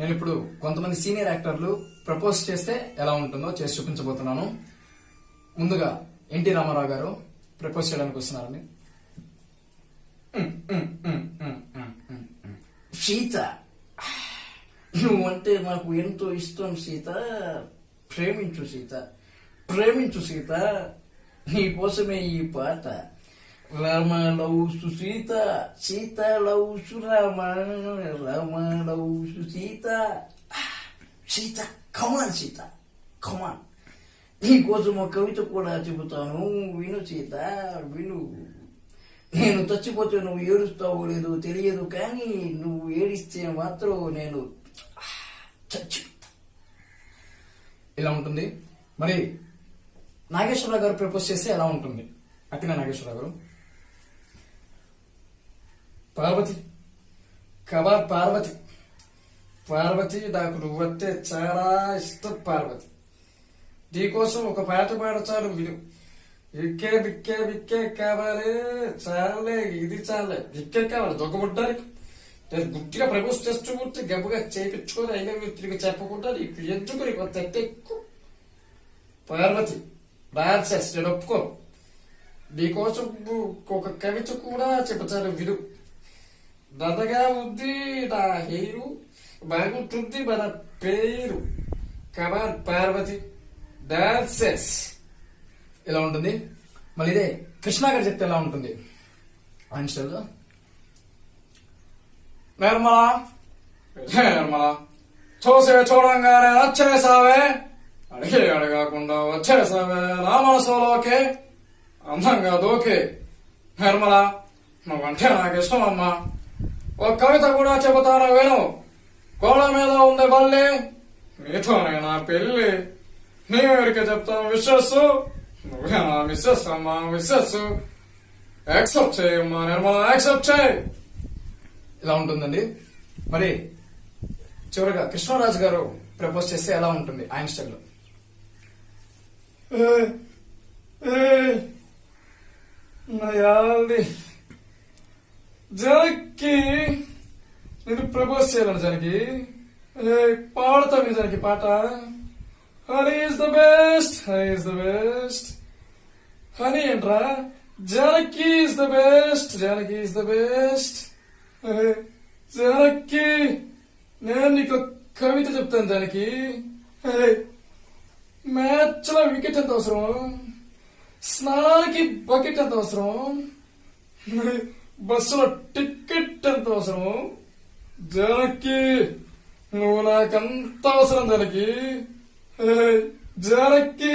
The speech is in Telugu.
నేను ఇప్పుడు కొంతమంది సీనియర్ యాక్టర్లు ప్రపోజ్ చేస్తే ఎలా ఉంటుందో చేసి చూపించబోతున్నాను. ముందుగా ఎన్టీ రామారావు గారు ప్రపోజ్ చేయడానికి వస్తున్నారండి. సీత, నువ్వంటే నాకు ఎంతో ఇష్టం సీత. ప్రేమించు సీత, ప్రేమించు సీత. నీకోసమే ఈ పాట. Rama love Sita, Sita love Rama, Rama love Sita. Sita, come on Sita, come on. నీకోసం ఒక కవిత కూడా చెబుతాను, విను సీత, విను. నేను చచ్చిపోతే నువ్వు ఏడుస్తావో లేదో తెలియదు, కానీ నువ్వు ఏడిస్తే మాత్రం నేను చచ్చిపోతా. ఇలా ఉంటుంది. మరి నాగేశ్వరరావు గారు ప్రపోజ్ చేస్తే ఎలా ఉంటుంది? అక్కినే నాగేశ్వరరావు గారు. పార్వతి, కబార్ పార్వతి, పార్వతి నాకు నువ్వంటే చాలా ఇష్టం పార్వతి. నీకోసం ఒక పాట పాడచాలు విను. ఇక్కే బిక్కే బిక్కే కావాలి, చాలే ఇది చాలే, బిక్కే కావాలి దొంగబుడ్డానికి. నేను గుట్టిగా ప్రపోజ్ చేస్తూ ఉంటే గబ్బుగా చేయించుకొని అయినా తిరిగి చెప్పకుండా నీకు ఎందుకు నీకు తెట్ట ఎక్కువ. పార్వతి డాన్సెస్ నేను ఒప్పుకో. నీకోసం ఒక కవిత కూడా చెబుతాను విను. నదగా ఉంది నా హెయిరు, బాగుంటుంది మన పేరు. కమాన్ పార్వతి డాన్సెస్. ఇలా ఉంటుంది. మళ్ళీ ఇదే కృష్ణ గారు చెప్తే ఎలా ఉంటుంది? ఆయన స్టైల్లో. నిర్మల, నిర్మల చూడంగానే నచ్చేసావే, అడిగి అడగకుండా వచ్చేసావే నా మనసులోకే, అందంగా దూకే. నిర్మల నువ్వంటే నాకు ఇష్టం అమ్మా. ఒక కవిత కూడా చెబుతాను విను. గోడ మీద ఉంది బల్లి, నీతోనే నా పెళ్లి. నీ ఊరికి చెప్తాను విశ్వస్, నువ్వే నా మిస్సెస్ అమ్మా, మిస్సెస్. యాక్సెప్ట్ చేయమ్మా నిర్మల, యాక్సెప్ట్ చేయి. ఇలా ఉంటుందండి. మరి చివరిగా కృష్ణరాజు గారు ప్రపోజ్ చేస్తే ఎలా ఉంటుంది ఆయన స్టైల్లో? జనకి నేను ప్రపోజ్ చేయాలని జనకి పాడతా జనకి పాట. Honey is the best, honey is the best. Honey ఏంట్రా? Janaki is the best, Janaki is the best. Janaki నేను నీకు కవిత చెప్తాను జానకి. మ్యాచ్ లో వికెట్ ఎంత అవసరం, స్నానానికి బకెట్ ఎంత అవసరం, బస్సులో టికెట్ ఎంత అవసరం. జానకి నువ్వు నాకంత అవసరం జానకి. జానకి